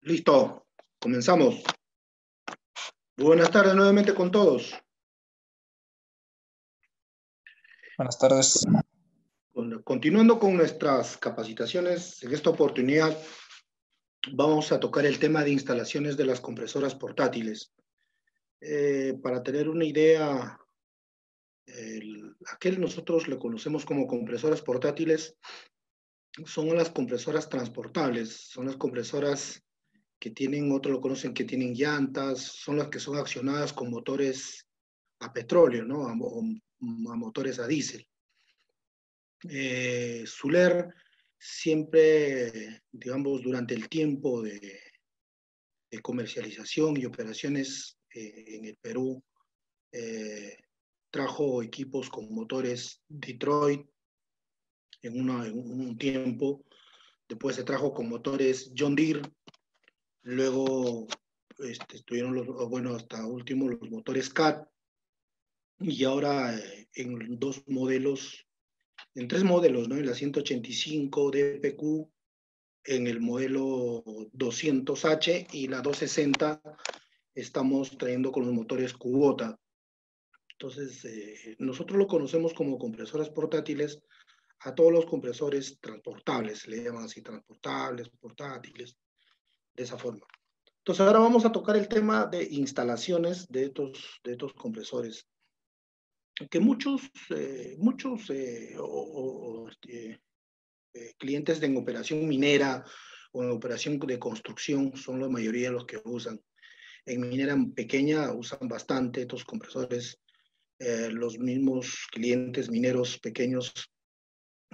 Listo, comenzamos. Buenas tardes nuevamente con todos. Buenas tardes. Continuando con nuestras capacitaciones, en esta oportunidad vamos a tocar el tema de instalaciones de las compresoras portátiles. Para tener una idea, aquel nosotros le conocemos como compresoras portátiles, son las compresoras transportables, son las compresoras que tienen, otros lo conocen que tienen llantas, son las que son accionadas con motores a petróleo, ¿no? A motores a diésel. Suler siempre, digamos, durante el tiempo de comercialización y operaciones en el Perú, trajo equipos con motores Detroit en un tiempo, después se trajo con motores John Deere, luego estuvieron bueno, hasta último los motores CAT, y ahora en tres modelos, ¿no? En la 185 DPQ, en el modelo 200H y la 260 estamos trayendo con los motores Kubota. Entonces, nosotros lo conocemos como compresoras portátiles a todos los compresores transportables, le llaman así, transportables, portátiles, de esa forma. Entonces, ahora vamos a tocar el tema de instalaciones de estos compresores, que muchos clientes en operación minera o en operación de construcción son la mayoría de los que usan. En minera pequeña usan bastante estos compresores. Los mismos clientes mineros pequeños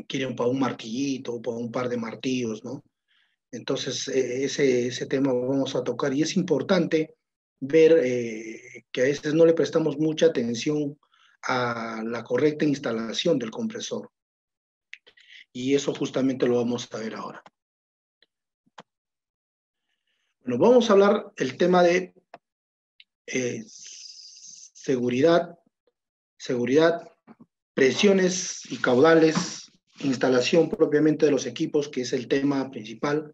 quieren para un martillito o para un par de martillos, ¿no? Entonces, ese tema vamos a tocar y es importante ver que a veces no le prestamos mucha atención a la correcta instalación del compresor. Y eso justamente lo vamos a ver ahora. Bueno, vamos a hablar el tema de seguridad, presiones y caudales, instalación propiamente de los equipos, que es el tema principal.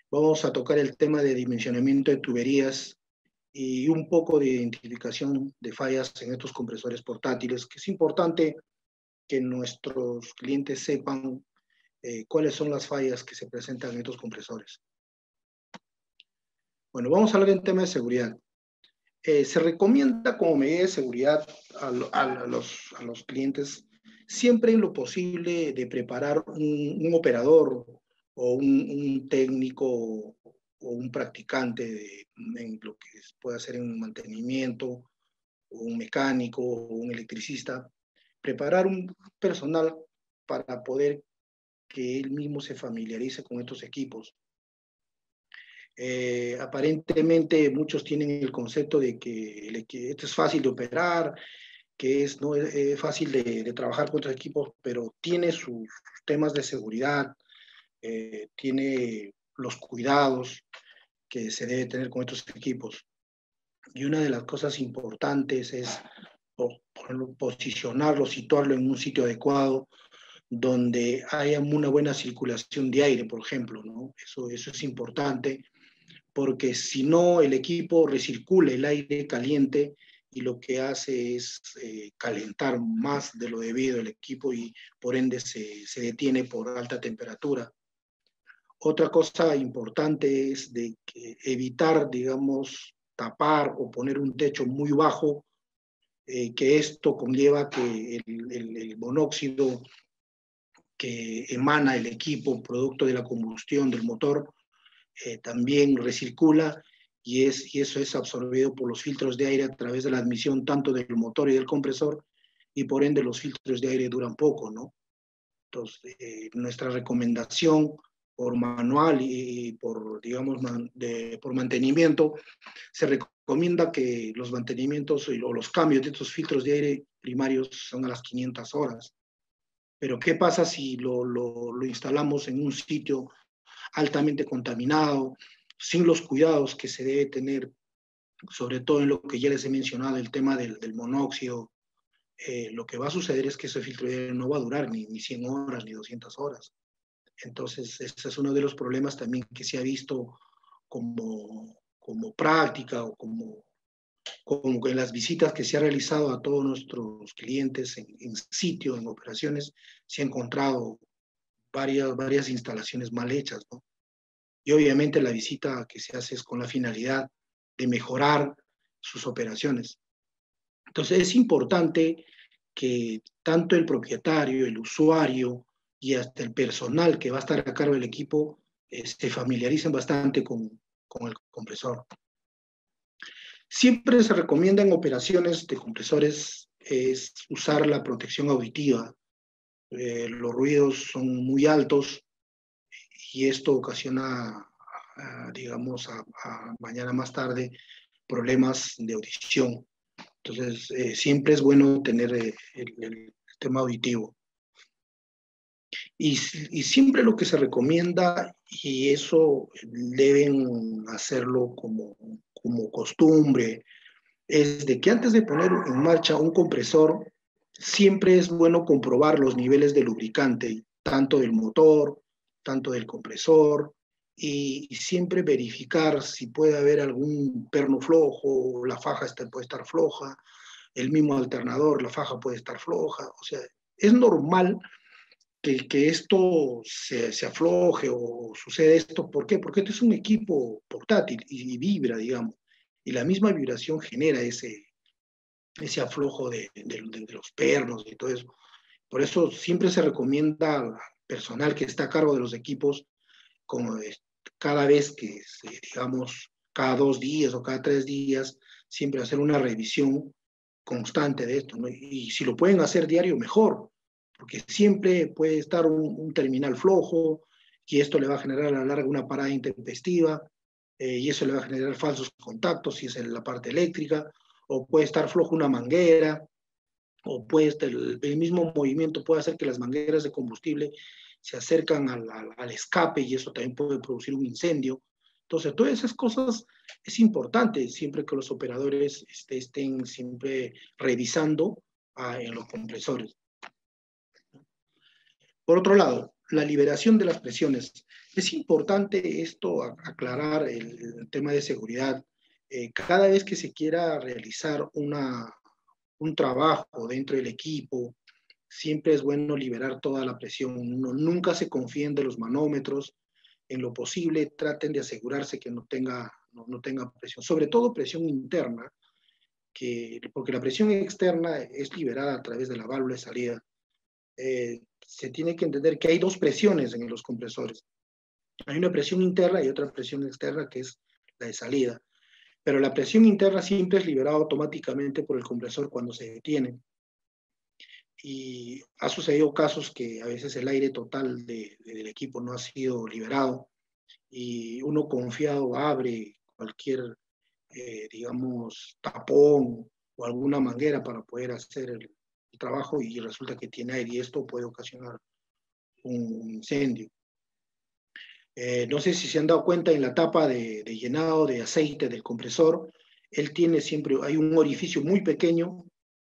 Vamos a tocar el tema de dimensionamiento de tuberías y un poco de identificación de fallas en estos compresores portátiles, que es importante que nuestros clientes sepan cuáles son las fallas que se presentan en estos compresores. Bueno, vamos a hablar en tema de seguridad. Se recomienda como medida de seguridad a los clientes siempre en lo posible de preparar un operador o un técnico o un practicante en lo que puede hacer en mantenimiento, o un mecánico o un electricista, preparar un personal para poder que él mismo se familiarice con estos equipos. Aparentemente muchos tienen el concepto de que esto es fácil de operar, que no es fácil de trabajar con otros equipos, pero tiene sus temas de seguridad, tiene los cuidados que se debe tener con estos equipos. Y una de las cosas importantes es posicionarlo, situarlo en un sitio adecuado, donde haya una buena circulación de aire, por ejemplo, ¿no? Eso es importante, porque si no, el equipo recircula el aire caliente y lo que hace es calentar más de lo debido el equipo y por ende se detiene por alta temperatura. Otra cosa importante es de evitar, digamos, tapar o poner un techo muy bajo, que esto conlleva que el monóxido que emana el equipo producto de la combustión del motor también recircula y eso es absorbido por los filtros de aire a través de la admisión tanto del motor y del compresor, y por ende los filtros de aire duran poco, ¿no? Entonces, nuestra recomendación por manual y por, digamos, por mantenimiento, se recomienda que los mantenimientos o los cambios de estos filtros de aire primarios son a las 500 horas. Pero ¿qué pasa si lo instalamos en un sitio altamente contaminado, sin los cuidados que se debe tener, sobre todo en lo que ya les he mencionado, el tema del monóxido? Lo que va a suceder es que ese filtro de aire no va a durar ni 100 horas ni 200 horas. Entonces, ese es uno de los problemas también que se ha visto como práctica o como en las visitas que se ha realizado a todos nuestros clientes en sitio, en operaciones, se ha encontrado varias instalaciones mal hechas, ¿no? Y obviamente la visita que se hace es con la finalidad de mejorar sus operaciones. Entonces es importante que tanto el propietario, el usuario y hasta el personal que va a estar a cargo del equipo se familiaricen bastante con el compresor. Siempre se recomienda en operaciones de compresores es usar la protección auditiva. Los ruidos son muy altos y esto ocasiona, digamos, mañana más tarde problemas de audición. Entonces, siempre es bueno tener el tema auditivo. Y siempre lo que se recomienda, y eso deben hacerlo como costumbre, es de que antes de poner en marcha un compresor, siempre es bueno comprobar los niveles de lubricante, tanto del motor, tanto del compresor, y siempre verificar si puede haber algún perno flojo, la faja puede estar floja, el mismo alternador, la faja puede estar floja. O sea, es normal que esto se afloje o sucede esto. ¿Por qué? Porque este es un equipo portátil y vibra, digamos, y la misma vibración genera ese aflojo de los pernos y todo eso. Por eso siempre se recomienda al personal que está a cargo de los equipos, como cada vez que, digamos, cada 2 días o cada 3 días, siempre hacer una revisión constante de esto, ¿no? Y si lo pueden hacer diario, mejor, porque siempre puede estar un terminal flojo y esto le va a generar a la larga una parada intempestiva y eso le va a generar falsos contactos si es en la parte eléctrica, o puede estar flojo una manguera, o puede estar, el mismo movimiento puede hacer que las mangueras de combustible se acercan al escape y eso también puede producir un incendio. Entonces, todas esas cosas es importante siempre que los operadores estén siempre revisando en los compresores. Por otro lado, la liberación de las presiones. Es importante esto aclarar el tema de seguridad. Cada vez que se quiera realizar un trabajo dentro del equipo, siempre es bueno liberar toda la presión. Nunca se confíen de los manómetros. En lo posible, traten de asegurarse que no tenga presión, sobre todo presión interna, porque la presión externa es liberada a través de la válvula de salida. Se tiene que entender que hay dos presiones en los compresores. Hay una presión interna y otra presión externa, que es la de salida. Pero la presión interna siempre es liberada automáticamente por el compresor cuando se detiene. Y ha sucedido casos que a veces el aire total del equipo no ha sido liberado y uno confiado abre cualquier, digamos, tapón o alguna manguera para poder hacer el trabajo y resulta que tiene aire y esto puede ocasionar un incendio. No sé si se han dado cuenta en la tapa de llenado de aceite del compresor, él tiene siempre, hay un orificio muy pequeño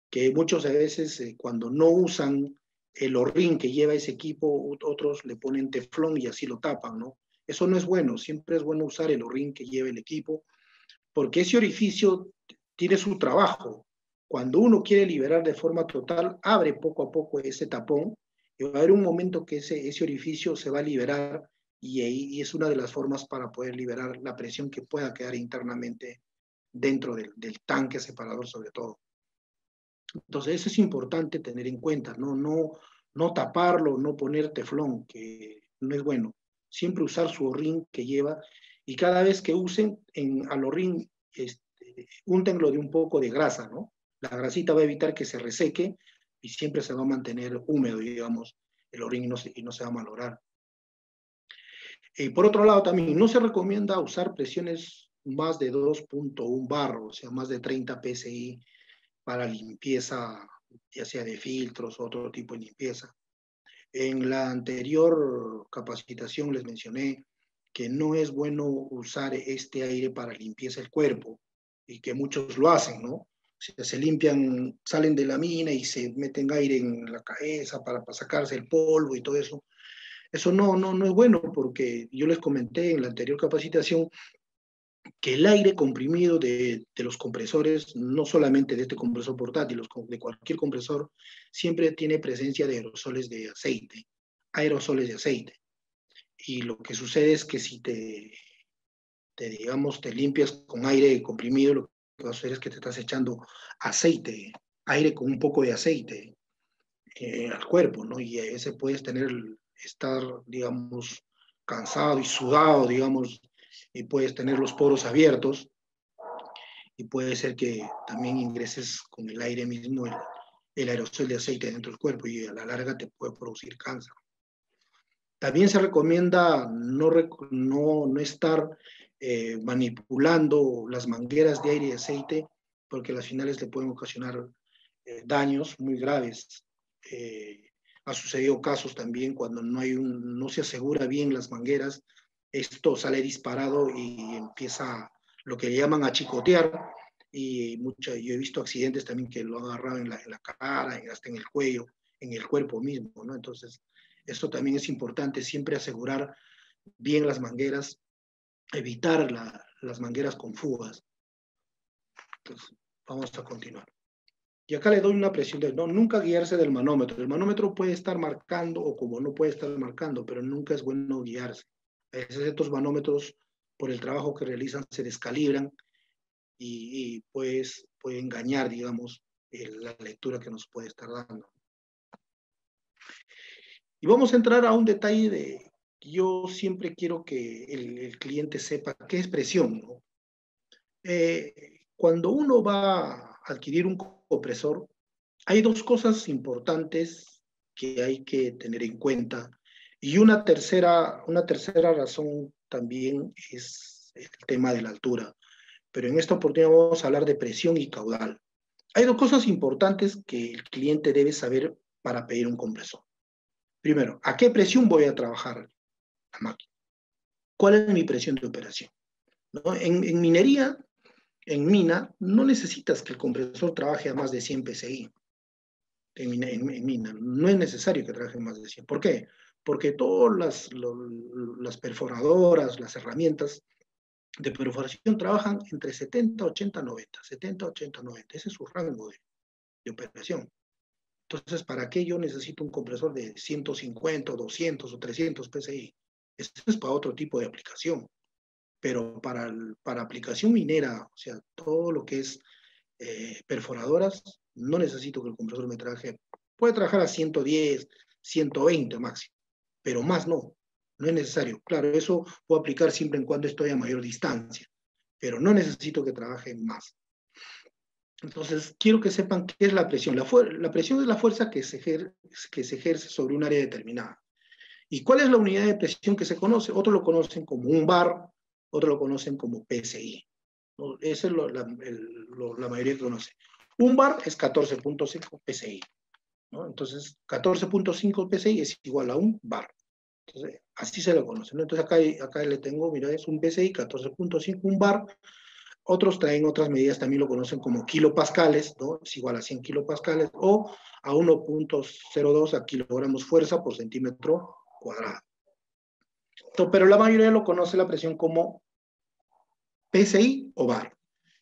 que muchas veces cuando no usan el O-ring que lleva ese equipo, otros le ponen teflón y así lo tapan, ¿no? Eso no es bueno, siempre es bueno usar el O-ring que lleva el equipo, porque ese orificio tiene su trabajo. Cuando uno quiere liberar de forma total, abre poco a poco ese tapón y va a haber un momento que ese orificio se va a liberar y es una de las formas para poder liberar la presión que pueda quedar internamente dentro del tanque separador sobre todo. Entonces eso es importante tener en cuenta, no taparlo, no poner teflón, que no es bueno. Siempre usar su O-ring que lleva y cada vez que usen al O-ring, úntenlo de un poco de grasa, ¿no? La grasita va a evitar que se reseque y siempre se va a mantener húmedo, digamos, el O-ring y no se va a malograr. Por otro lado, también no se recomienda usar presiones más de 2.1 bar, o sea, más de 30 psi para limpieza, ya sea de filtros o otro tipo de limpieza. En la anterior capacitación les mencioné que no es bueno usar este aire para limpieza del cuerpo y que muchos lo hacen, ¿no? O sea, se limpian, salen de la mina y se meten aire en la cabeza para sacarse el polvo y todo eso. Eso no es bueno porque yo les comenté en la anterior capacitación que el aire comprimido de los compresores, no solamente de este compresor portátil, de cualquier compresor, siempre tiene presencia de aerosoles de aceite, aerosoles de aceite. Y lo que sucede es que si digamos, te limpias con aire comprimido, lo que vas a hacer es que te estás echando aceite, aire con un poco de aceite al cuerpo, ¿no? Y ese puedes estar, digamos, cansado y sudado, digamos, y puedes tener los poros abiertos, y puede ser que también ingreses con el aire mismo el aerosol de aceite dentro del cuerpo, y a la larga te puede producir cáncer. También se recomienda no estar manipulando las mangueras de aire y aceite, porque las finales le pueden ocasionar daños muy graves. Ha sucedido casos también cuando no se asegura bien las mangueras, esto sale disparado y empieza lo que llaman a chicotear, y yo he visto accidentes también que lo han agarrado en la cara, hasta en el cuello, en el cuerpo mismo, ¿no? Entonces, esto también es importante, siempre asegurar bien las mangueras, evitar las mangueras con fugas. Entonces, vamos a continuar. Y acá le doy una presión nunca guiarse del manómetro. El manómetro puede estar marcando o como no puede estar marcando, pero nunca es bueno guiarse. A veces estos manómetros, por el trabajo que realizan, se descalibran y pues puede engañar, digamos, la lectura que nos puede estar dando. Y vamos a entrar a un detalle yo siempre quiero que el cliente sepa qué es presión, ¿no? Cuando uno va a adquirir un compresor, hay dos cosas importantes que hay que tener en cuenta. Y una tercera razón también es el tema de la altura. Pero en esta oportunidad vamos a hablar de presión y caudal. Hay dos cosas importantes que el cliente debe saber para pedir un compresor. Primero, ¿a qué presión voy a trabajar la máquina? ¿Cuál es mi presión de operación? ¿No? En minería, en mina, no necesitas que el compresor trabaje a más de 100 psi. En mina, no es necesario que trabaje más de 100. ¿Por qué? Porque todas las perforadoras, las herramientas de perforación trabajan entre 70, 80, 90. 70, 80, 90. Ese es su rango de operación. Entonces, ¿para qué yo necesito un compresor de 150, 200 o 300 psi? Eso es para otro tipo de aplicación. Pero para aplicación minera, o sea, todo lo que es perforadoras, no necesito que el compresor me trabaje. Puede trabajar a 110, 120 máximo, pero más no es necesario. Claro, eso puedo aplicar siempre en cuando estoy a mayor distancia, pero no necesito que trabaje más. Entonces, quiero que sepan qué es la presión. La presión es la fuerza que se ejerce sobre un área determinada. ¿Y cuál es la unidad de presión que se conoce? Otros lo conocen como un bar, otros lo conocen como PSI. ¿No? Esa es la mayoría que conoce. Un bar es 14.5 PSI, ¿no? Entonces, 14.5 PSI es igual a un bar. Entonces, así se lo conoce, ¿no? Entonces, acá le tengo, mira, es un PSI 14.5, un bar. Otros traen otras medidas, también lo conocen como kilopascales, ¿no? Es igual a 100 kilopascales, o a 1.02 a kilogramos fuerza por centímetro cuadrado. Pero la mayoría lo conoce la presión como PSI o bar.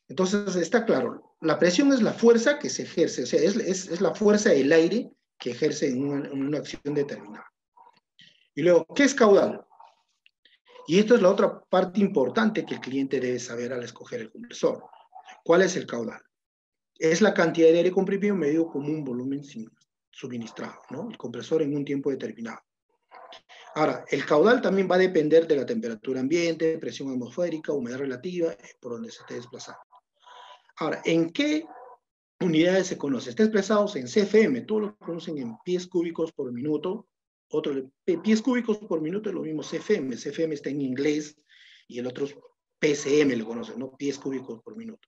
Entonces, está claro, la presión es la fuerza que se ejerce, o sea, es la fuerza del aire que ejerce en una acción determinada. Y luego, ¿qué es caudal? Y esto es la otra parte importante que el cliente debe saber al escoger el compresor. ¿Cuál es el caudal? Es la cantidad de aire comprimido medido como un volumen suministrado, ¿no? El compresor en un tiempo determinado. Ahora, el caudal también va a depender de la temperatura ambiente, presión atmosférica, humedad relativa, por donde se esté desplazando. Ahora, ¿en qué unidades se conoce? Está expresado en CFM, todos lo conocen en pies cúbicos por minuto. Pies cúbicos por minuto es lo mismo CFM. CFM está en inglés y el otro es PCM, lo conocen, ¿no? Pies cúbicos por minuto.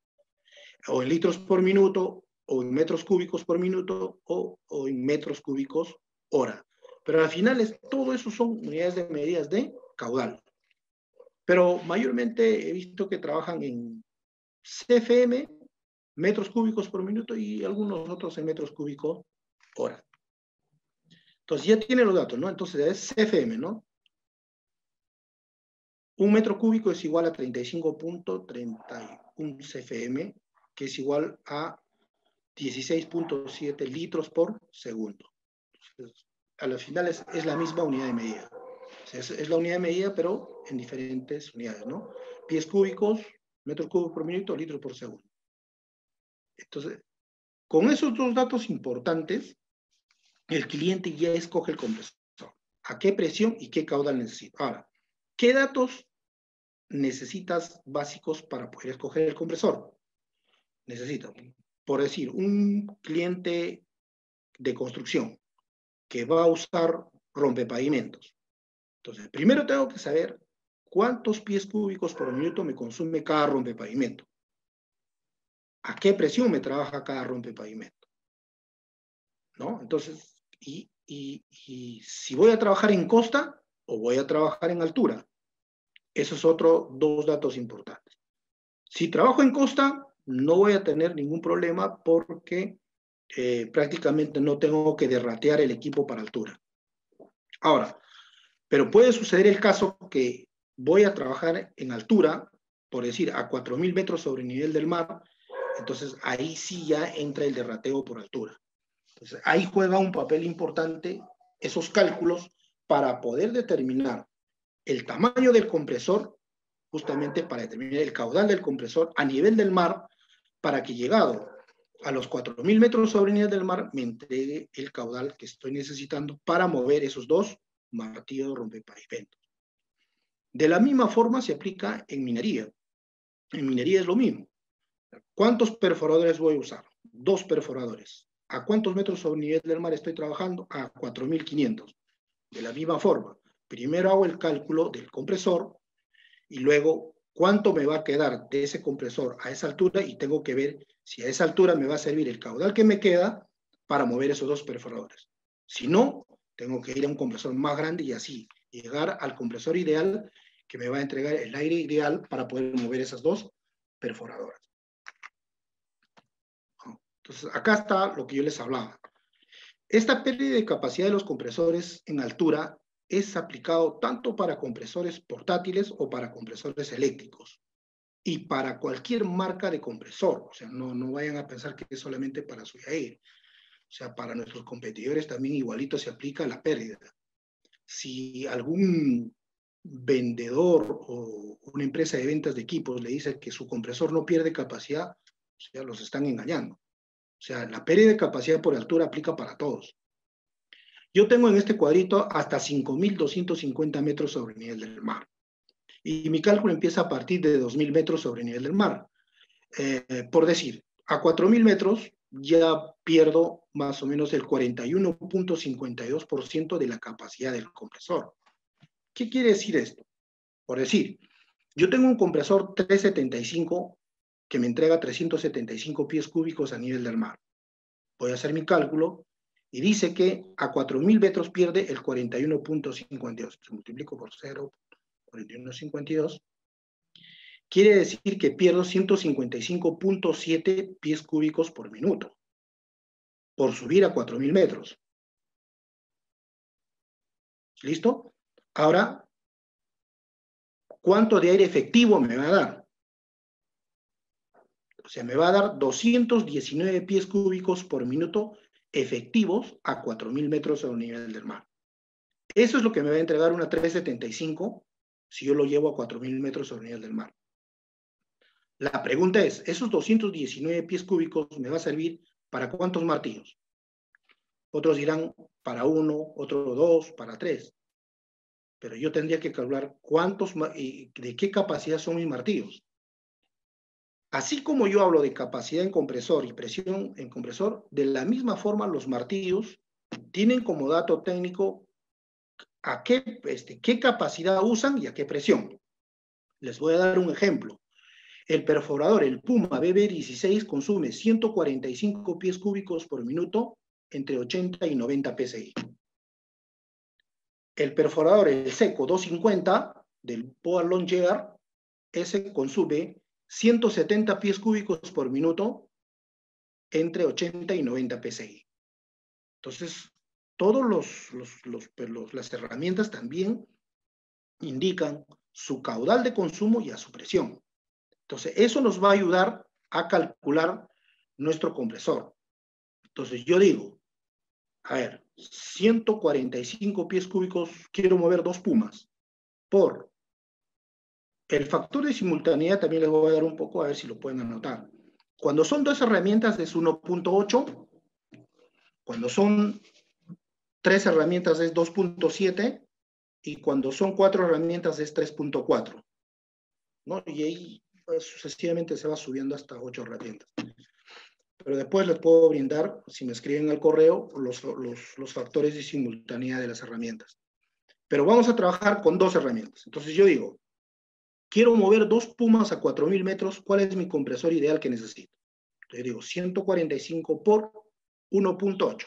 O en litros por minuto, o en metros cúbicos por minuto, o en metros cúbicos hora. Pero al final todo eso son unidades de medidas de caudal. Pero mayormente he visto que trabajan en CFM, metros cúbicos por minuto, y algunos otros en metros cúbicos hora. Entonces ya tiene los datos, ¿no? Entonces es CFM, ¿no? Un metro cúbico es igual a 35.31 CFM, que es igual a 16.7 litros por segundo. Entonces, a la final es la misma unidad de medida. O sea, es la unidad de medida, pero en diferentes unidades, ¿no? Pies cúbicos, metros cúbicos por minuto, litros por segundo. Entonces, con esos dos datos importantes, el cliente ya escoge el compresor. ¿A qué presión y qué caudal necesita? Ahora, ¿qué datos necesitas básicos para poder escoger el compresor? Necesitas, por decir, un cliente de construcción que va a usar rompepavimentos. Entonces, primero tengo que saber cuántos pies cúbicos por minuto me consume cada rompepavimento. ¿A qué presión me trabaja cada rompepavimento? ¿No? Entonces, y si voy a trabajar en costa o voy a trabajar en altura. Esos son otros dos datos importantes. Si trabajo en costa, no voy a tener ningún problema porque prácticamente no tengo que derratear el equipo para altura. Ahora, pero puede suceder el caso que voy a trabajar en altura, por decir, a 4.000 metros sobre el nivel del mar, entonces ahí sí ya entra el derrateo por altura. Entonces, ahí juega un papel importante esos cálculos para poder determinar el tamaño del compresor, justamente para determinar el caudal del compresor a nivel del mar, para que llegado a los 4.000 metros sobre el nivel del mar me entregue el caudal que estoy necesitando para mover esos dos martillos rompepavimentos. De la misma forma se aplica en minería. En minería es lo mismo. ¿Cuántos perforadores voy a usar? 2 perforadores. ¿A cuántos metros sobre el nivel del mar estoy trabajando? A 4.500. De la misma forma, primero hago el cálculo del compresor y luego cuánto me va a quedar de ese compresor a esa altura y tengo que ver si a esa altura me va a servir el caudal que me queda para mover esos 2 perforadores. Si no, tengo que ir a un compresor más grande y así llegar al compresor ideal que me va a entregar el aire ideal para poder mover esas 2 perforadoras. Entonces, acá está lo que yo les hablaba. Esta pérdida de capacidad de los compresores en altura es aplicado tanto para compresores portátiles o para compresores eléctricos y para cualquier marca de compresor. O sea, no vayan a pensar que es solamente para Suyair. O sea, para nuestros competidores también igualito se aplica la pérdida. Si algún vendedor o una empresa de ventas de equipos le dice que su compresor no pierde capacidad, o sea, los están engañando. O sea, la pérdida de capacidad por altura aplica para todos. Yo tengo en este cuadrito hasta 5.250 metros sobre el nivel del mar. Y mi cálculo empieza a partir de 2.000 metros sobre el nivel del mar. Por decir, a 4.000 metros ya pierdo más o menos el 41.52% de la capacidad del compresor. ¿Qué quiere decir esto? Por decir, yo tengo un compresor 375 que me entrega 375 pies cúbicos a nivel del mar. Voy a hacer mi cálculo y dice que a 4.000 metros pierde el 41.52. Se multiplico por 0.4152. Quiere decir que pierdo 155.7 pies cúbicos por minuto por subir a 4.000 metros. ¿Listo? Ahora, ¿cuánto de aire efectivo me va a dar? O sea, me va a dar 219 pies cúbicos por minuto efectivos a 4.000 metros sobre el nivel del mar. Eso es lo que me va a entregar una 375 si yo lo llevo a 4.000 metros sobre el nivel del mar. La pregunta es, ¿esos 219 pies cúbicos me va a servir para cuántos martillos? Otros dirán para 1, otros 2, para 3. Pero yo tendría que calcular de qué capacidad son mis martillos. Así como yo hablo de capacidad en compresor y presión en compresor, de la misma forma los martillos tienen como dato técnico a qué capacidad usan y a qué presión. Les voy a dar un ejemplo. El perforador, el Puma BB16, consume 145 pies cúbicos por minuto entre 80 y 90 psi. El perforador, el Seco 250 del Power Longear, ese consume 170 pies cúbicos por minuto entre 80 y 90 psi. Entonces, todas las herramientas también indican su caudal de consumo y a su presión. Entonces, eso nos va a ayudar a calcular nuestro compresor. Entonces, yo digo, a ver, 145 pies cúbicos, quiero mover 2 pumas por el factor de simultaneidad, también les voy a dar un poco, a ver si lo pueden anotar. Cuando son 2 herramientas es 1.8, cuando son 3 herramientas es 2.7 y cuando son 4 herramientas es 3.4, ¿no? Y ahí pues, sucesivamente se va subiendo hasta 8 herramientas. Pero después les puedo brindar, si me escriben al correo, los factores de simultaneidad de las herramientas. Pero vamos a trabajar con 2 herramientas. Entonces yo digo, quiero mover 2 pumas a 4.000 metros, ¿cuál es mi compresor ideal que necesito? Entonces digo, 145 por 1.8.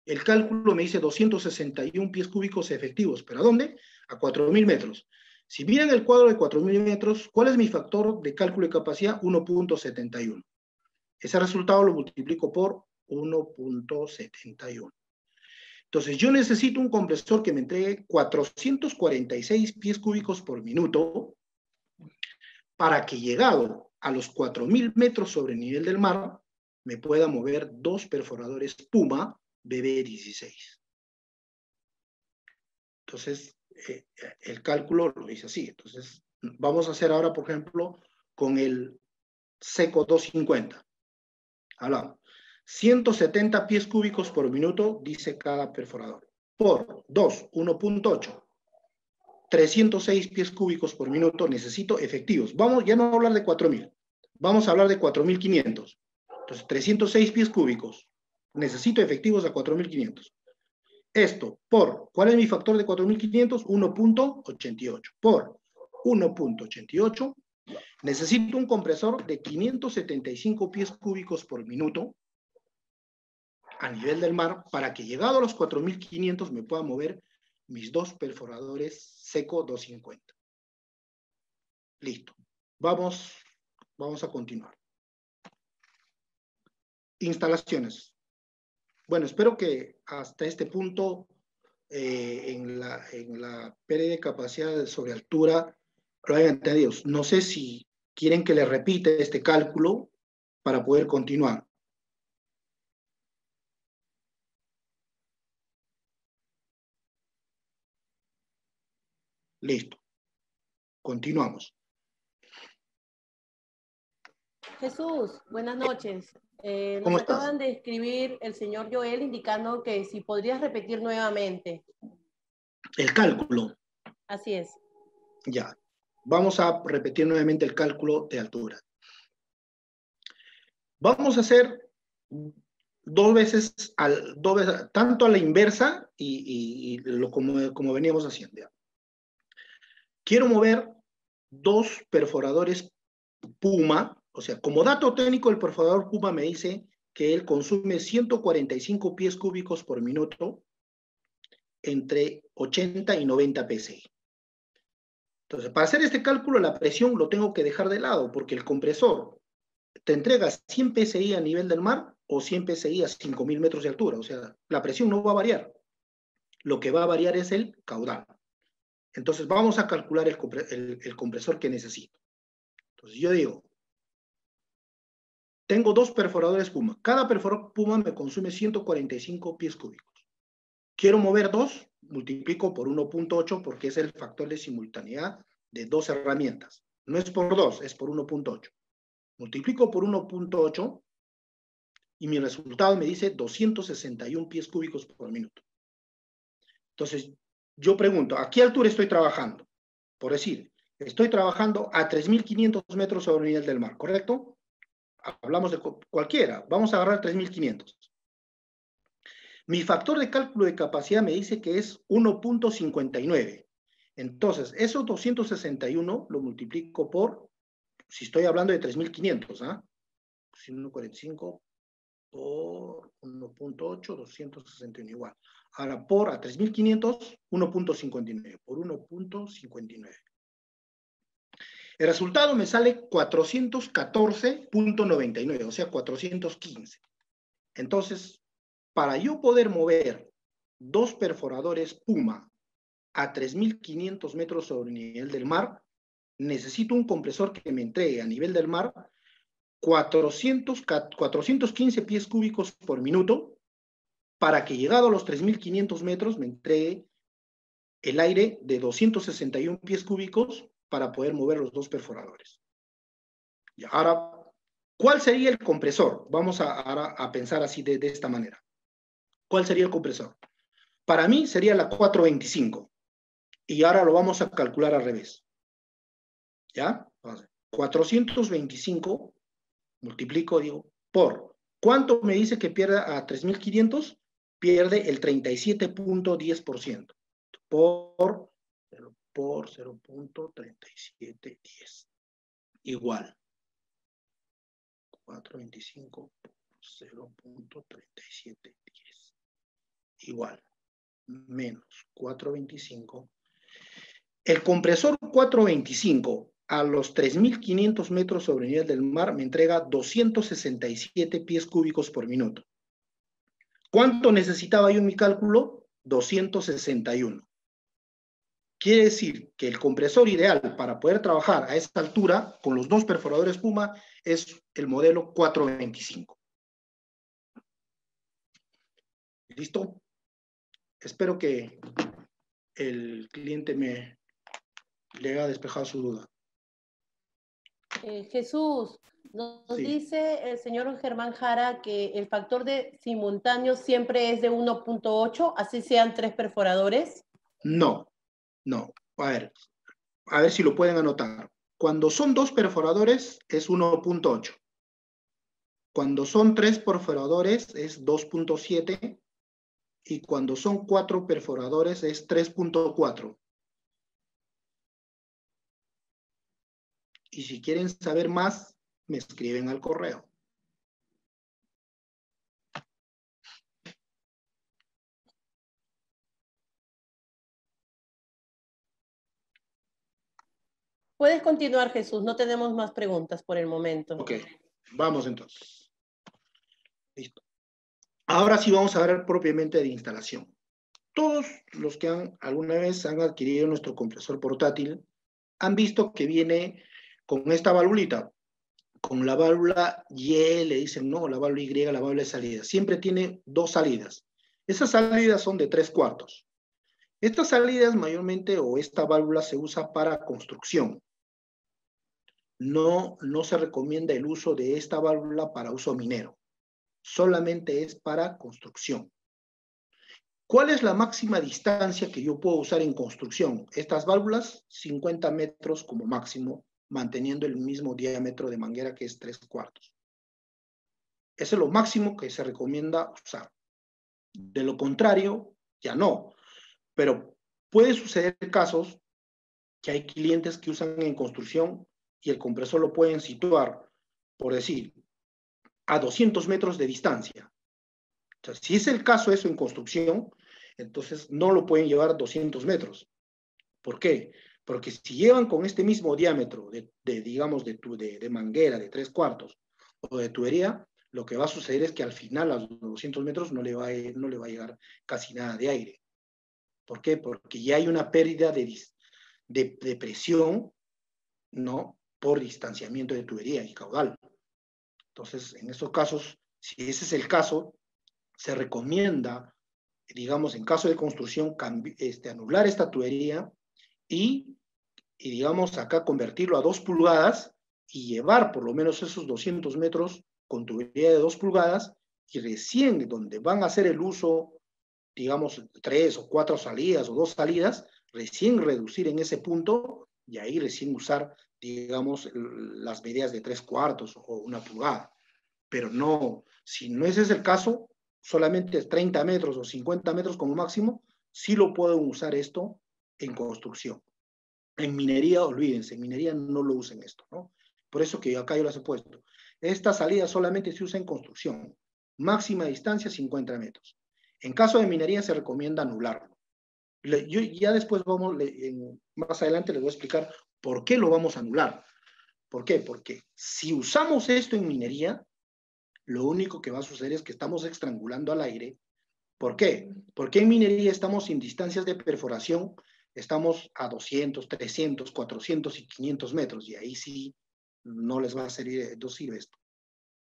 El cálculo me dice 261 pies cúbicos efectivos. ¿Pero a dónde? A 4.000 metros. Si miran el cuadro de 4.000 metros, ¿cuál es mi factor de cálculo de capacidad? 1.71. Ese resultado lo multiplico por 1.71. Entonces, yo necesito un compresor que me entregue 446 pies cúbicos por minuto para que, llegado a los 4.000 metros sobre el nivel del mar, me pueda mover 2 perforadores Puma BB16. Entonces, el cálculo lo dice así. Entonces, vamos a hacer ahora, por ejemplo, con el Seco 250. Hablamos. 170 pies cúbicos por minuto, dice cada perforador. Por 2, 1.8. 306 pies cúbicos por minuto necesito efectivos. Vamos, ya no vamos a hablar de 4.000. Vamos a hablar de 4.500. Entonces, 306 pies cúbicos. Necesito efectivos a 4.500. Esto por, ¿cuál es mi factor de 4.500? 1.88. Por 1.88, necesito un compresor de 575 pies cúbicos por minuto a nivel del mar para que, llegado a los 4.500, me pueda mover mis 2 perforadores Seco 250. Listo. Vamos a continuar. Instalaciones. Bueno, espero que hasta este punto en la pérdida de capacidad sobre altura lo hayan entendido. No sé si quieren que les repite este cálculo para poder continuar. Listo. Continuamos. Jesús, buenas noches. ¿Cómo Nos estás? acaban de escribir el señor Joel indicando que si podrías repetir nuevamente. El cálculo. Así es. Ya. Vamos a repetir nuevamente el cálculo de altura. Vamos a hacer 2 veces, tanto a la inversa y como veníamos haciendo. ¿Ya? Quiero mover 2 perforadores Puma, o sea, como dato técnico, el perforador Puma me dice que él consume 145 pies cúbicos por minuto entre 80 y 90 psi. Entonces, para hacer este cálculo, la presión lo tengo que dejar de lado, porque el compresor te entrega 100 psi a nivel del mar o 100 psi a 5.000 metros de altura. O sea, la presión no va a variar. Lo que va a variar es el caudal. Entonces, vamos a calcular el compresor que necesito. Entonces, yo digo, tengo 2 perforadores Puma. Cada perforador Puma me consume 145 pies cúbicos. Quiero mover 2, multiplico por 1.8 porque es el factor de simultaneidad de 2 herramientas. No es por 2, es por 1.8. Multiplico por 1.8 y mi resultado me dice 261 pies cúbicos por minuto. Entonces, yo pregunto, ¿a qué altura estoy trabajando? Por decir, estoy trabajando a 3.500 metros sobre el nivel del mar, ¿correcto? Hablamos de cualquiera, vamos a agarrar 3.500. Mi factor de cálculo de capacidad me dice que es 1.59. Entonces, esos 261 lo multiplico por, si estoy hablando de 3.500, ¿ah? 145 por 1.8, 261 igual. Ahora, por a 3.500, 1.59, por 1.59. El resultado me sale 414.99, o sea, 415. Entonces, para yo poder mover 2 perforadores Puma a 3.500 metros sobre el nivel del mar, necesito un compresor que me entregue a nivel del mar 415 pies cúbicos por minuto para que llegado a los 3.500 metros me entregue el aire de 261 pies cúbicos para poder mover los dos perforadores. Y ahora, ¿cuál sería el compresor? Vamos a pensar así de esta manera. ¿Cuál sería el compresor? Para mí sería la 425. Y ahora lo vamos a calcular al revés. ¿Ya? 425 multiplico, digo, por ¿cuánto me dice que pierda a 3.500? Pierde el 37.10%. Por 0.3710. Igual. 425 por 0.3710. Igual. Menos 425. El compresor 425 a los 3.500 metros sobre el nivel del mar me entrega 267 pies cúbicos por minuto. ¿Cuánto necesitaba yo en mi cálculo? 261. Quiere decir que el compresor ideal para poder trabajar a esta altura con los dos perforadores Puma es el modelo 425. ¿Listo? Espero que el cliente le haya despejado su duda. Jesús, nos Sí. dice el señor Germán Jara que el factor de simultáneo siempre es de 1.8, así sean 3 perforadores. No. A ver si lo pueden anotar. Cuando son 2 perforadores es 1.8. Cuando son 3 perforadores es 2.7. Y cuando son 4 perforadores es 3.4. Y si quieren saber más, me escriben al correo. Puedes continuar, Jesús, no tenemos más preguntas por el momento. Ok, vamos entonces. Listo. Ahora sí vamos a hablar propiamente de instalación. Todos los que alguna vez han adquirido nuestro compresor portátil han visto que viene con esta valvulita, con la válvula Y, le dicen, no, la válvula Y, la válvula de salida. Siempre tiene 2 salidas. Esas salidas son de 3/4. Estas salidas mayormente, o esta válvula se usa para construcción. No se recomienda el uso de esta válvula para uso minero. Solamente es para construcción. ¿Cuál es la máxima distancia que yo puedo usar en construcción? Estas válvulas, 50 metros como máximo, manteniendo el mismo diámetro de manguera que es 3/4. Eso es lo máximo que se recomienda usar. De lo contrario, ya no. Pero puede suceder casos que hay clientes que usan en construcción y el compresor lo pueden situar, por decir, a 200 metros de distancia. O sea, si es el caso eso en construcción, entonces no lo pueden llevar a 200 metros. ¿Por qué? Porque si llevan con este mismo diámetro digamos, de manguera de 3/4 o de tubería, lo que va a suceder es que al final a los 200 metros no le va a llegar casi nada de aire. ¿Por qué? Porque ya hay una pérdida de presión, ¿no? Por distanciamiento de tubería y caudal. Entonces, en estos casos, si ese es el caso, se recomienda, digamos, en caso de construcción, anular esta tubería y, digamos, acá convertirlo a 2 pulgadas y llevar por lo menos esos 200 metros con tubería de 2 pulgadas y recién donde van a hacer el uso, digamos, 3 o 4 salidas o 2 salidas, recién reducir en ese punto y ahí recién usar, digamos, las medidas de 3/4 o 1 pulgada. Pero no, si no ese es el caso, solamente 30 metros o 50 metros como máximo, sí lo pueden usar esto en construcción. En minería, olvídense, en minería no lo usen esto, ¿no? Por eso que acá yo las he puesto. Esta salida solamente se usa en construcción. Máxima distancia, 50 metros. En caso de minería se recomienda anularlo. Yo ya después más adelante les voy a explicar por qué lo vamos a anular. ¿Por qué? Porque si usamos esto en minería, lo único que va a suceder es que estamos estrangulando al aire. ¿Por qué? Porque en minería estamos en distancias de perforación estamos a 200, 300, 400 y 500 metros, y ahí sí no les va a servir, no sirve esto,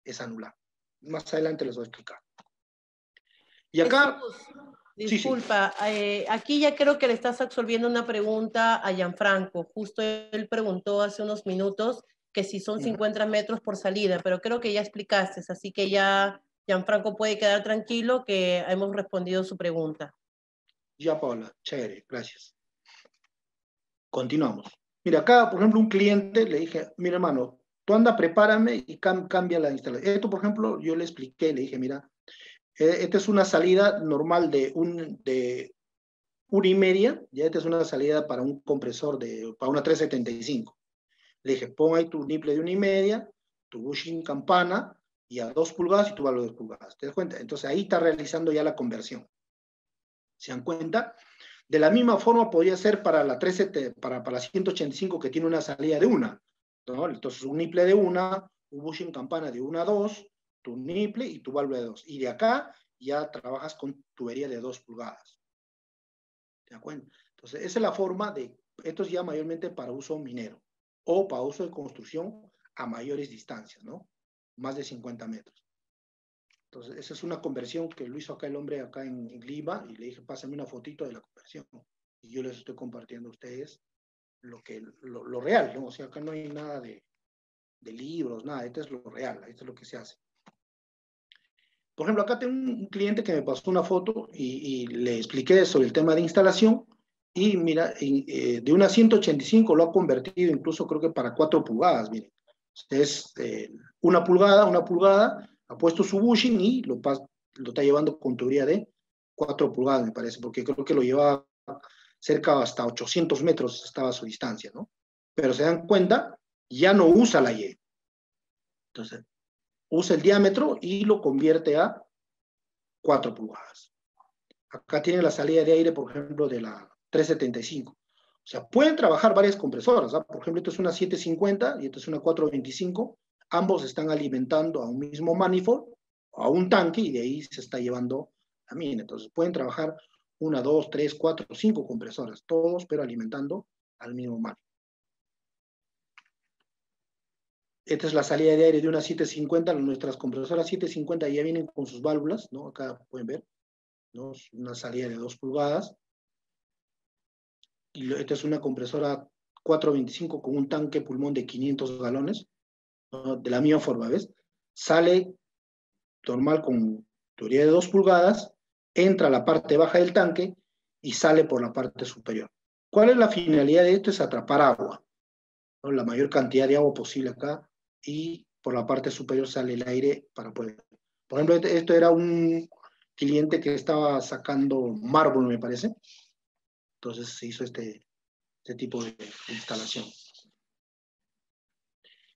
es anular. Más adelante les voy a explicar. Y acá... Disculpa, aquí ya creo que le estás absolviendo una pregunta a Gianfranco. Justo él preguntó hace unos minutos que si son 50 metros por salida, pero creo que ya explicaste, así que ya Gianfranco puede quedar tranquilo que hemos respondido su pregunta. Ya, Paola, chévere, gracias. Continuamos. Mira, acá, por ejemplo, un cliente le dije, mira, hermano, tú anda, prepárame y cambia la instalación. Esto, por ejemplo, yo le expliqué, le dije, mira, esta es una salida normal de 1,5, ya esta es una salida para un compresor, para una 375. Le dije, pon ahí tu nipple de 1,5, tu bushing campana, y a 2 pulgadas y tu valor de 2 pulgadas. ¿Te das cuenta? Entonces ahí está realizando ya la conversión. ¿Se dan cuenta? De la misma forma podría ser para la 185 que tiene una salida de 1, ¿no? Entonces un nipple de 1, un bushing campana de 1 a 2, tu nipple y tu válvula de 2. Y de acá ya trabajas con tubería de 2 pulgadas. ¿Te das cuenta? Entonces esa es la forma de, esto es ya mayormente para uso minero o para uso de construcción a mayores distancias, ¿no? Más de 50 metros. Entonces, esa es una conversión que lo hizo acá el hombre acá en Lima, y le dije, pásame una fotito de la conversión. Y yo les estoy compartiendo a ustedes lo real, ¿no? O sea, acá no hay nada de libros, nada, esto es lo real, esto es lo que se hace. Por ejemplo, acá tengo un cliente que me pasó una foto y le expliqué sobre el tema de instalación, y mira, de una 185 lo ha convertido incluso creo que para 4 pulgadas, miren. Es una pulgada, ha puesto su bushing y lo está llevando con tubería de 4 pulgadas, me parece, porque creo que lo llevaba cerca hasta 800 metros, estaba a su distancia, ¿no? Pero se dan cuenta, ya no usa la Y. Entonces, usa el diámetro y lo convierte a 4 pulgadas. Acá tiene la salida de aire, por ejemplo, de la 375. O sea, pueden trabajar varias compresoras, ¿ah? Por ejemplo, esto es una 750 y esto es una 425. Ambos están alimentando a un mismo manifold, a un tanque, y de ahí se está llevando también. Entonces, pueden trabajar 1, 2, 3, 4, 5 compresoras, todos, pero alimentando al mismo manifold. Esta es la salida de aire de una 750. Nuestras compresoras 750 ya vienen con sus válvulas, ¿no? Acá pueden ver, ¿no? Una salida de 2 pulgadas. Y esta es una compresora 425 con un tanque pulmón de 500 galones, ¿no? De la misma forma, ¿ves? Sale normal con tubería de 2 pulgadas, entra a la parte baja del tanque y sale por la parte superior. ¿Cuál es la finalidad de esto? Es atrapar agua, ¿no? La mayor cantidad de agua posible acá, y por la parte superior sale el aire para poder... Por ejemplo, esto era un cliente que estaba sacando mármol, me parece. Entonces se hizo este tipo de instalación.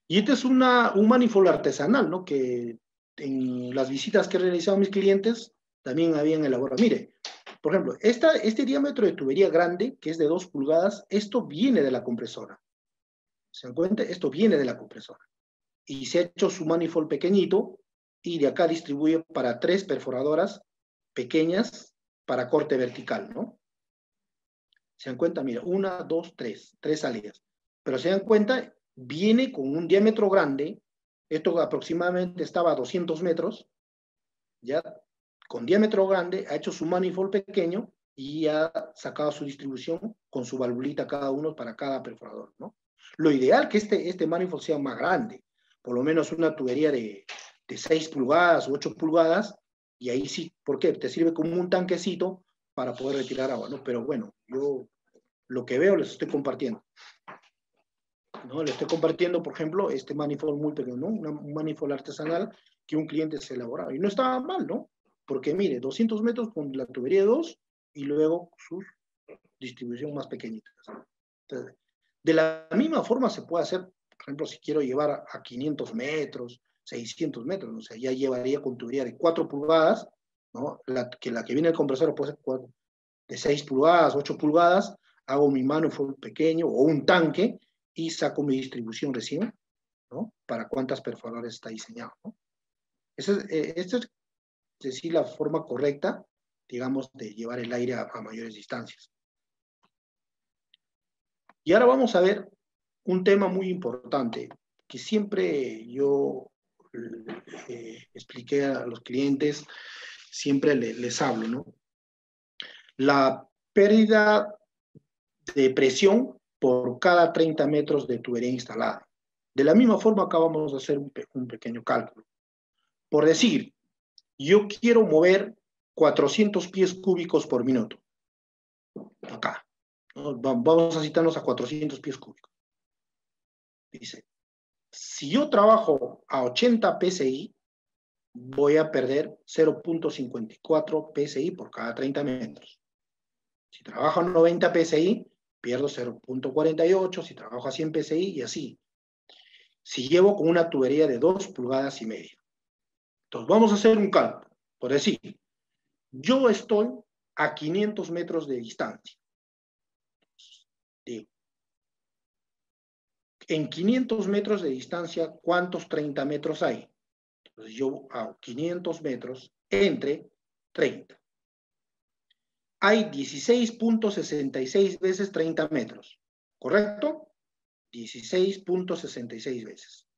Y este es un manifold artesanal, ¿no? Que en las visitas que he realizado a mis clientes también habían elaborado. Mire, por ejemplo, este diámetro de tubería grande, que es de 2 pulgadas, esto viene de la compresora. ¿Se dan cuenta? Esto viene de la compresora. Y se ha hecho su manifold pequeñito, y de acá distribuye para 3 perforadoras pequeñas para corte vertical, ¿no? ¿Se dan cuenta? Mira, 1, 2, 3 salidas. Pero se dan cuenta, viene con un diámetro grande. Esto aproximadamente estaba a 200 metros, ya con diámetro grande, ha hecho su manifold pequeño y ha sacado su distribución con su valvulita cada uno para cada perforador, ¿no? Lo ideal es que este manifold sea más grande, por lo menos una tubería de 6 pulgadas o 8 pulgadas, y ahí sí, ¿por qué? Te sirve como un tanquecito para poder retirar agua, ¿no? Pero bueno, yo lo que veo les estoy compartiendo, ¿no? Les estoy compartiendo, por ejemplo, este manifold muy pequeño, ¿no? Un manifold artesanal que un cliente se elaboraba, y no estaba mal, ¿no? Porque mire, 200 metros con la tubería de 2 y luego su distribución más pequeñita. Entonces, de la misma forma se puede hacer, por ejemplo, si quiero llevar a 500 metros, 600 metros, o sea, ya llevaría con tubería de 4 pulgadas, ¿no? La que viene el compresor puede ser de 6 pulgadas, 8 pulgadas, hago mi manifold pequeño o un tanque y saco mi distribución recién, ¿no? Para cuántas perforadores está diseñado, ¿no? Esta es decir, la forma correcta, digamos, de llevar el aire a mayores distancias. Y ahora vamos a ver un tema muy importante que siempre yo expliqué a los clientes, siempre les hablo, ¿no? La pérdida de presión por cada 30 metros de tubería instalada. De la misma forma, acá vamos a hacer un pequeño cálculo. Por decir, yo quiero mover 400 pies cúbicos por minuto. Acá. ¿No? Vamos a citarnos a 400 pies cúbicos. Dice, si yo trabajo a 80 psi, voy a perder 0.54 psi por cada 30 metros. Si trabajo a 90 psi, pierdo 0.48, si trabajo a 100 psi y así. Si llevo con una tubería de 2 pulgadas y media. Entonces, vamos a hacer un cálculo. Por decir, yo estoy a 500 metros de distancia. Digo, en 500 metros de distancia, ¿cuántos 30 metros hay? Entonces, yo hago 500 metros entre 30. Hay 16.66 veces 30 metros, ¿correcto? 16.66 veces.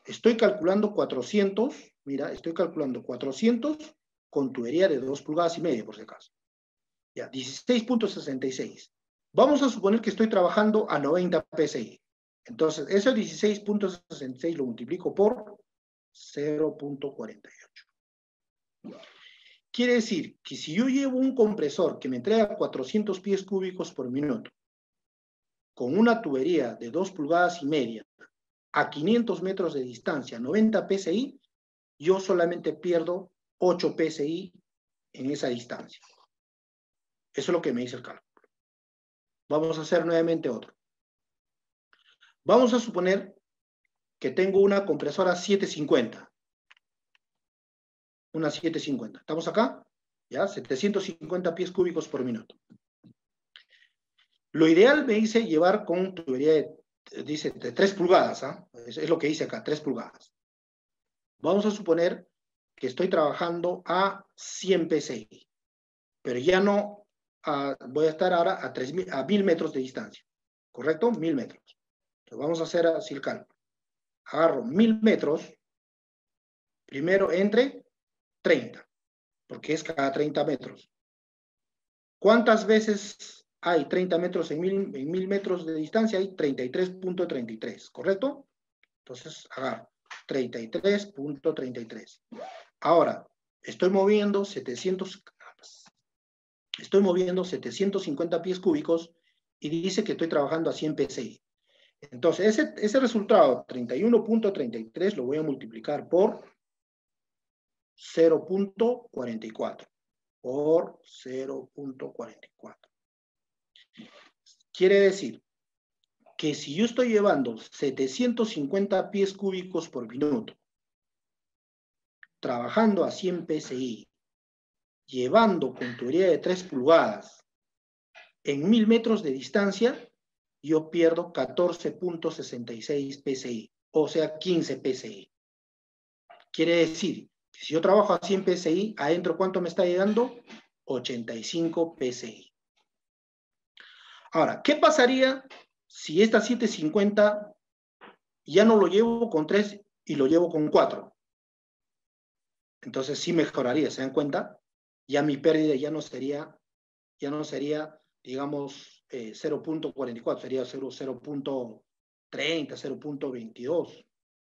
Estoy calculando 400, mira, estoy calculando 400 con tubería de 2 pulgadas y media, por si acaso. Ya, 16.66. Vamos a suponer que estoy trabajando a 90 psi. Entonces, ese 16.66 lo multiplico por 0.48. Quiere decir que si yo llevo un compresor que me entrega 400 pies cúbicos por minuto, con una tubería de 2 pulgadas y media, a 500 metros de distancia, 90 psi, yo solamente pierdo 8 psi en esa distancia. Eso es lo que me dice el cálculo. Vamos a hacer nuevamente otro. Vamos a suponer que tengo una compresora 750. Una 750. ¿Estamos acá? ¿Ya? 750 pies cúbicos por minuto. Lo ideal me dice llevar con tubería dice, de 3 pulgadas. ¿Ah? Es lo que dice acá, 3 pulgadas. Vamos a suponer que estoy trabajando a 100 psi. Pero ya no voy a estar ahora a 1000 metros de distancia. ¿Correcto? 1000 metros. Entonces vamos a hacer así el cálculo. Agarro 1000 metros, primero entre 30, porque es cada 30 metros. ¿Cuántas veces hay 30 metros en 1000 metros de distancia? Hay 33.33, ¿correcto? Entonces agarro 33.33. Ahora, estoy moviendo 750 pies cúbicos y dice que estoy trabajando a 100 psi. Entonces, ese resultado, 31.33, lo voy a multiplicar por 0.44. Por 0.44. Quiere decir que si yo estoy llevando 750 pies cúbicos por minuto, trabajando a 100 psi, llevando con tubería de 3 pulgadas, en 1000 metros de distancia, yo pierdo 14.66 psi, o sea, 15 psi. Quiere decir que si yo trabajo a 100 psi, adentro, ¿cuánto me está llegando? 85 psi. Ahora, ¿qué pasaría si esta 750 ya no lo llevo con 3 y lo llevo con 4? Entonces sí mejoraría, ¿se dan cuenta? Ya mi pérdida ya no sería digamos, 0.44, sería 0.30, 0.22.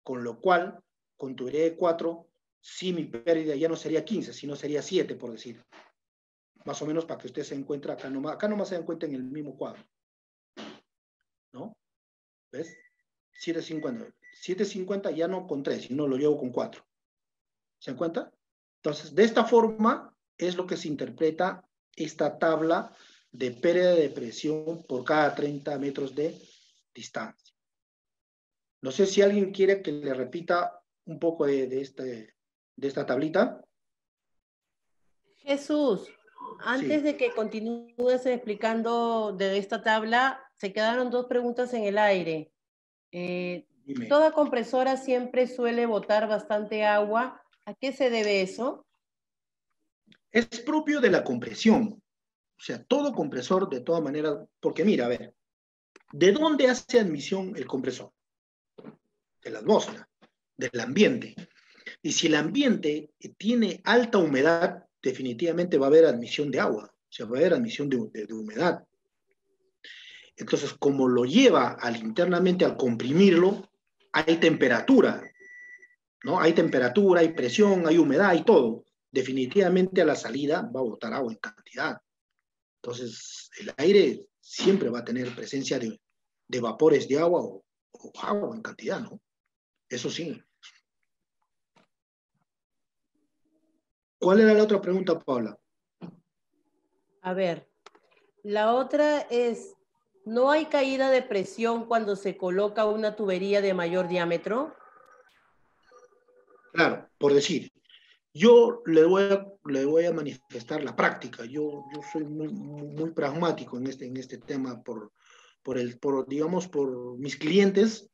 Con lo cual, con tubería de 4, sí mi pérdida ya no sería 15, sino sería 7, por decir. Más o menos para que usted se encuentre acá nomás se dan cuenta en el mismo cuadro. ¿No? ¿Ves? 750. 750 ya no con 3, sino lo llevo con 4. ¿Se dan cuenta? Entonces, de esta forma es lo que se interpreta esta tabla de pérdida de presión por cada 30 metros de distancia. No sé si alguien quiere que le repita un poco de esta tablita. Jesús, antes Sí, de que continúes explicando de esta tabla, se quedaron dos preguntas en el aire. dime. Toda compresora siempre suele botar bastante agua. ¿A qué se debe eso? Es propio de la compresión. O sea, todo compresor de todas maneras, porque mira, a ver, ¿De dónde hace admisión el compresor? De la atmósfera, del ambiente. Y si el ambiente tiene alta humedad, definitivamente va a haber admisión de agua, o sea, va a haber admisión de humedad. Entonces, como lo lleva internamente al comprimirlo, hay temperatura, ¿no? Hay temperatura, hay presión, hay humedad, hay todo. Definitivamente a la salida va a botar agua en cantidad. Entonces, el aire siempre va a tener presencia de vapores de agua o agua en cantidad, ¿no? Eso sí. ¿Cuál era la otra pregunta, Paula? A ver, la otra es, ¿no hay caída de presión cuando se coloca una tubería de mayor diámetro? Claro, por decir, yo le voy a manifestar la práctica. Yo soy muy pragmático en este tema digamos, por mis clientes.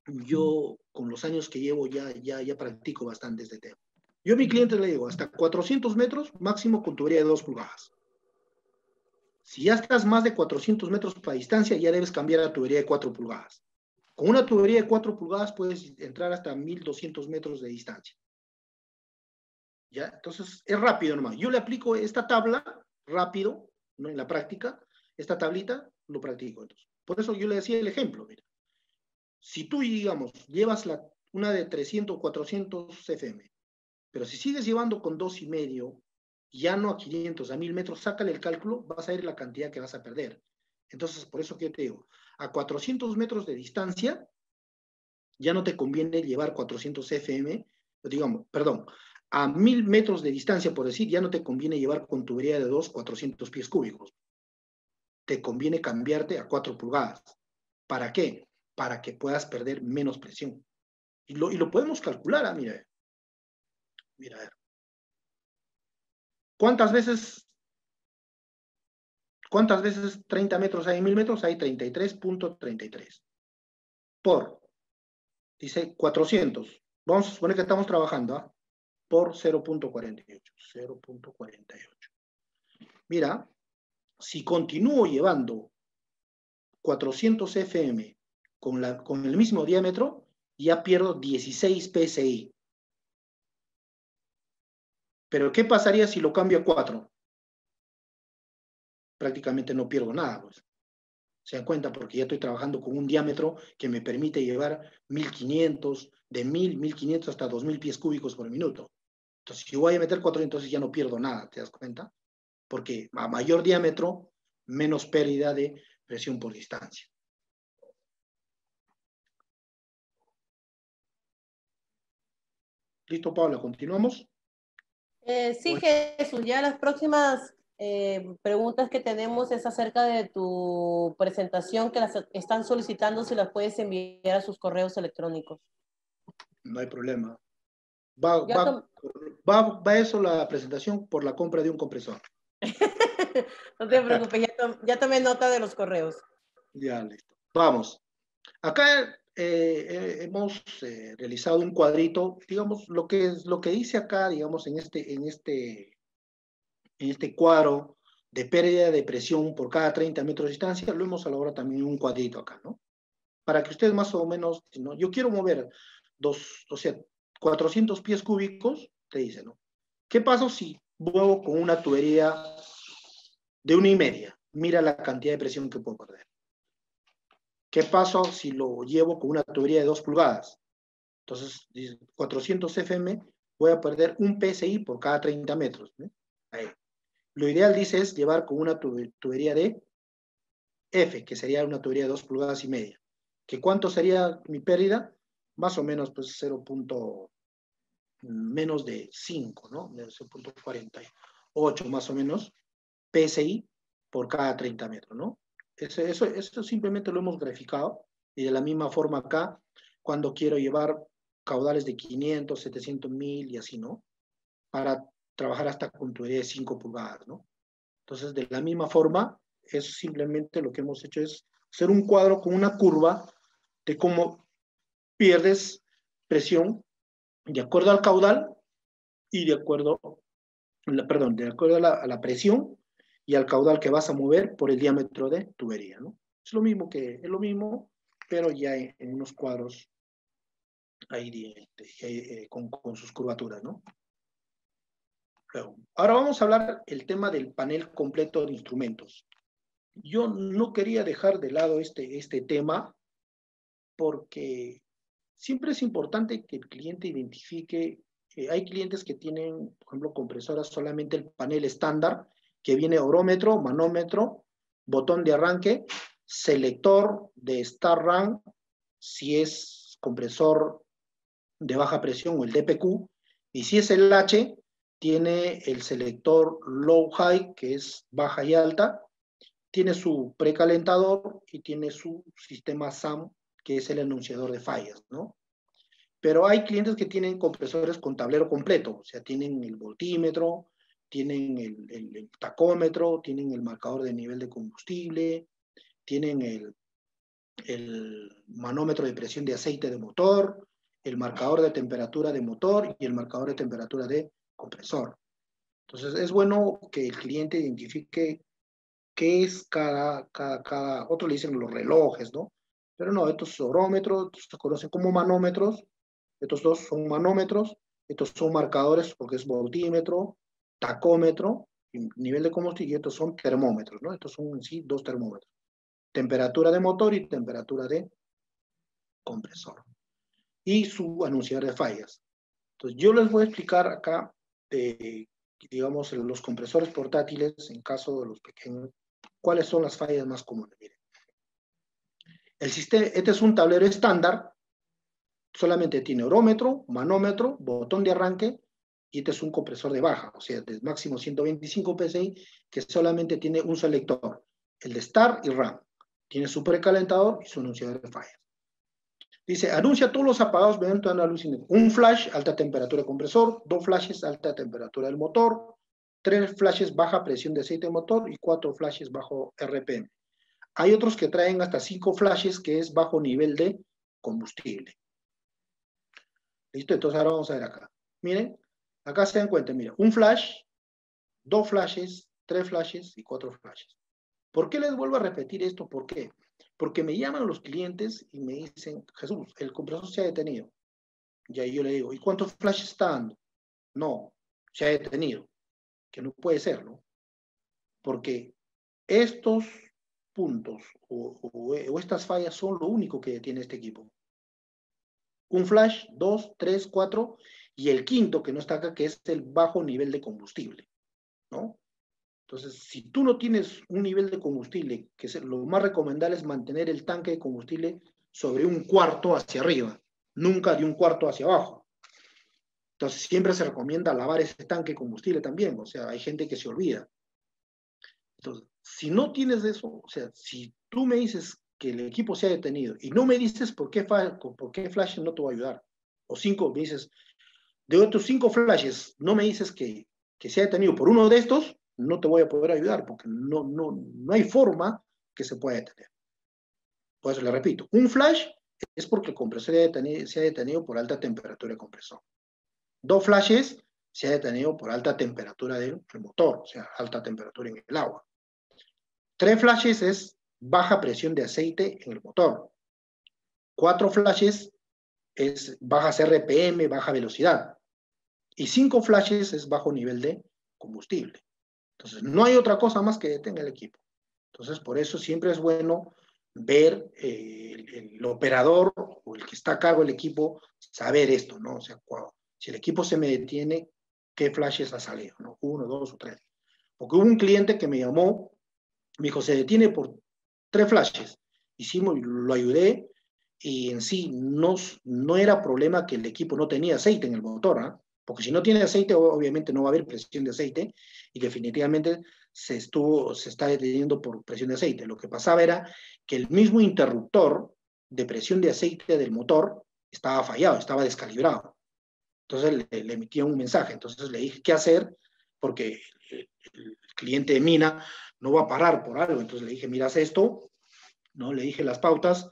Yo, con los años que llevo, ya practico bastante este tema. Yo a mi cliente le digo, hasta 400 metros, máximo con tubería de 2 pulgadas. Si ya estás más de 400 metros para distancia, ya debes cambiar a tubería de 4 pulgadas. Con una tubería de 4 pulgadas puedes entrar hasta 1200 metros de distancia. ¿Ya? Entonces, es rápido nomás. Yo le aplico esta tabla rápido, ¿no? En la práctica, esta tablita, lo practico. Entonces, por eso yo le decía el ejemplo, mira. Si tú, digamos, llevas una de 300, 400 FM, pero si sigues llevando con 2,5, ya no a 500, a 1000 metros, sácale el cálculo, vas a ver la cantidad que vas a perder. Entonces, por eso que yo te digo, a 400 metros de distancia, ya no te conviene llevar 400 FM, digamos, perdón, a 1000 metros de distancia, por decir, ya no te conviene llevar con tubería de 400 pies cúbicos. Te conviene cambiarte a 4 pulgadas. ¿Para qué? Para que puedas perder menos presión. Y lo podemos calcular, mira. Mira, a ver. ¿Cuántas veces 30 metros hay en 1000 metros? Hay 33.33. Dice 400. Vamos a suponer que estamos trabajando, ¿ah? Por 0.48. 0.48. Mira, si continúo llevando 400 FM con el mismo diámetro, ya pierdo 16 PSI. Pero ¿qué pasaría si lo cambio a 4? Prácticamente no pierdo nada, pues. Se dan cuenta, porque ya estoy trabajando con un diámetro que me permite llevar 1500, de 1500 hasta 2000 pies cúbicos por minuto. Entonces, si yo voy a meter 4, entonces ya no pierdo nada, ¿te das cuenta? Porque a mayor diámetro, menos pérdida de presión por distancia. ¿Listo, Paula? ¿Continuamos? Sí, Jesús, ya las próximas preguntas que tenemos es acerca de tu presentación, que las están solicitando, si las puedes enviar a sus correos electrónicos. No hay problema. Va eso la presentación por la compra de un compresor. No te preocupes, ya tomé nota de los correos. Ya, listo. Vamos. Acá hemos realizado un cuadrito, digamos, lo que dice acá, digamos, en este cuadro de pérdida de presión por cada 30 metros de distancia, lo hemos elaborado también en un cuadrito acá, ¿no? Para que ustedes más o menos, ¿no? Yo quiero mover 400 pies cúbicos, te dice, ¿no? ¿Qué pasa si muevo con una tubería de 1,5? Mira la cantidad de presión que puedo perder. ¿Qué pasa si lo llevo con una tubería de 2 pulgadas? Entonces, 400 FM, voy a perder un PSI por cada 30 metros. ¿Eh? Ahí. Lo ideal, dice, es llevar con una tubería de F, que sería una tubería de 2 pulgadas y media. ¿Que cuánto sería mi pérdida? Más o menos, pues, menos de 5, ¿no? 0.48 más o menos, PSI por cada 30 metros, ¿no? Eso simplemente lo hemos graficado, y de la misma forma acá, cuando quiero llevar caudales de 500, 700 mil y así, ¿no? Para trabajar hasta con tubería de 5 pulgadas, ¿no? Entonces, de la misma forma, eso simplemente lo que hemos hecho es hacer un cuadro con una curva de cómo pierdes presión de acuerdo al caudal y de acuerdo a la presión y al caudal que vas a mover por el diámetro de tubería, ¿no? O Es lo mismo, pero ya en unos cuadros ahí con sus curvaturas, ¿no? Luego, ahora vamos a hablar el tema del panel completo de instrumentos. Yo no quería dejar de lado este tema porque siempre es importante que el cliente identifique. Hay clientes que tienen, por ejemplo, compresoras solamente el panel estándar, que viene orómetro, manómetro, botón de arranque, selector de start run, si es compresor de baja presión o el DPQ, y si es el H, tiene el selector low-high, que es baja y alta, tiene su precalentador y tiene su sistema SAM, que es el enunciador de fallas, ¿no? Pero hay clientes que tienen compresores con tablero completo, o sea, tienen el voltímetro, tienen el tacómetro, tienen el marcador de nivel de combustible, tienen el manómetro de presión de aceite de motor, el marcador de temperatura de motor y el marcador de temperatura de compresor. Entonces, es bueno que el cliente identifique qué es cada otros le dicen los relojes, ¿no? Pero no, estos orómetros se conocen como manómetros, estos dos son manómetros, estos son marcadores porque es voltímetro, tacómetro, nivel de combustible, y estos son termómetros, ¿no? Estos son en sí dos termómetros. Temperatura de motor y temperatura de compresor. Y su anunciador de fallas. Entonces, yo les voy a explicar acá, digamos, los compresores portátiles, en caso de los pequeños, cuáles son las fallas más comunes. Miren. Este es un tablero estándar, solamente tiene orómetro, manómetro, botón de arranque, y este es un compresor de baja, o sea, de máximo 125 PSI, que solamente tiene un selector, el de start y run. Tiene su precalentador y su anunciador de fallas. Dice, anuncia todos los apagados mediante una luz. Un flash, alta temperatura de compresor, 2 flashes, alta temperatura del motor, 3 flashes, baja presión de aceite de motor y 4 flashes bajo RPM. Hay otros que traen hasta 5 flashes, que es bajo nivel de combustible. ¿Listo? Entonces ahora vamos a ver acá. Miren, acá se dan cuenta, mira, un flash, 2 flashes, 3 flashes y 4 flashes. ¿Por qué les vuelvo a repetir esto? ¿Por qué? Porque me llaman los clientes y me dicen, Jesús, el compresor se ha detenido. Y ahí yo le digo, ¿y cuántos flashes está dando? No, se ha detenido. Que no puede ser, ¿no? Porque estos puntos o estas fallas son lo único que tiene este equipo. Un flash, 2, 3, 4, y el quinto que no está acá, que es el bajo nivel de combustible, ¿no? Entonces, si tú no tienes un nivel de combustible, que es lo más recomendable es mantener el tanque de combustible sobre un cuarto hacia arriba, nunca de un cuarto hacia abajo. Entonces, siempre se recomienda lavar ese tanque de combustible también, o sea, hay gente que se olvida. Entonces, si no tienes eso, o sea, si tú me dices que el equipo se ha detenido y no me dices por qué flash no te va a ayudar, o 5, me dices, de otros 5 flashes, no me dices que se ha detenido por uno de estos, no te voy a poder ayudar porque no hay forma que se pueda detener. Por eso le repito, un flash es porque el compresor se ha detenido por alta temperatura de compresor. 2 flashes se ha detenido por alta temperatura del motor, o sea, alta temperatura en el agua. 3 flashes es baja presión de aceite en el motor. 4 flashes es bajas RPM, baja velocidad. Y 5 flashes es bajo nivel de combustible. Entonces, no hay otra cosa más que detenga el equipo. Entonces, por eso siempre es bueno ver el operador o el que está a cargo del equipo, saber esto, ¿no? O sea, si el equipo se me detiene, ¿qué flashes ha salido? ¿No? 1, 2 o 3. Porque hubo un cliente que me llamó, me dijo, se detiene por 3 flashes. Hicimos, lo ayudé y en sí no era problema que el equipo no tenía aceite en el motor, ¿eh? Porque si no tiene aceite, obviamente no va a haber presión de aceite y definitivamente se está deteniendo por presión de aceite. Lo que pasaba era que el mismo interruptor de presión de aceite del motor estaba fallado, estaba descalibrado. Entonces le emitía un mensaje. Entonces le dije qué hacer porque el cliente de Mina no va a parar por algo. Entonces le dije, miras esto, ¿no? Le dije las pautas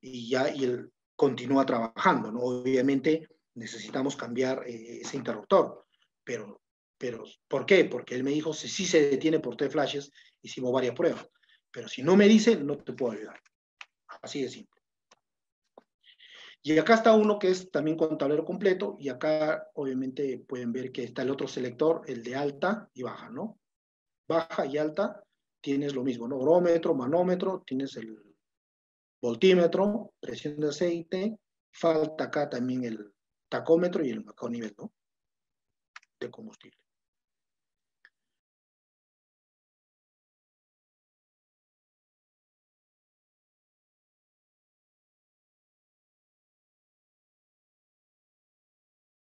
y él continúa trabajando, ¿no? Obviamente necesitamos cambiar ese interruptor, pero ¿por qué? Porque él me dijo, si sí se detiene por 3 flashes, hicimos varias pruebas. Pero si no me dice, no te puedo ayudar. Así de simple. Y acá está uno que es también con tablero completo, y acá obviamente pueden ver que está el otro selector, el de alta y baja, ¿no? Baja y alta, tienes lo mismo, ¿no? Orómetro, manómetro, tienes el voltímetro, presión de aceite, falta acá también el tacómetro y el macronivel, ¿no? De combustible.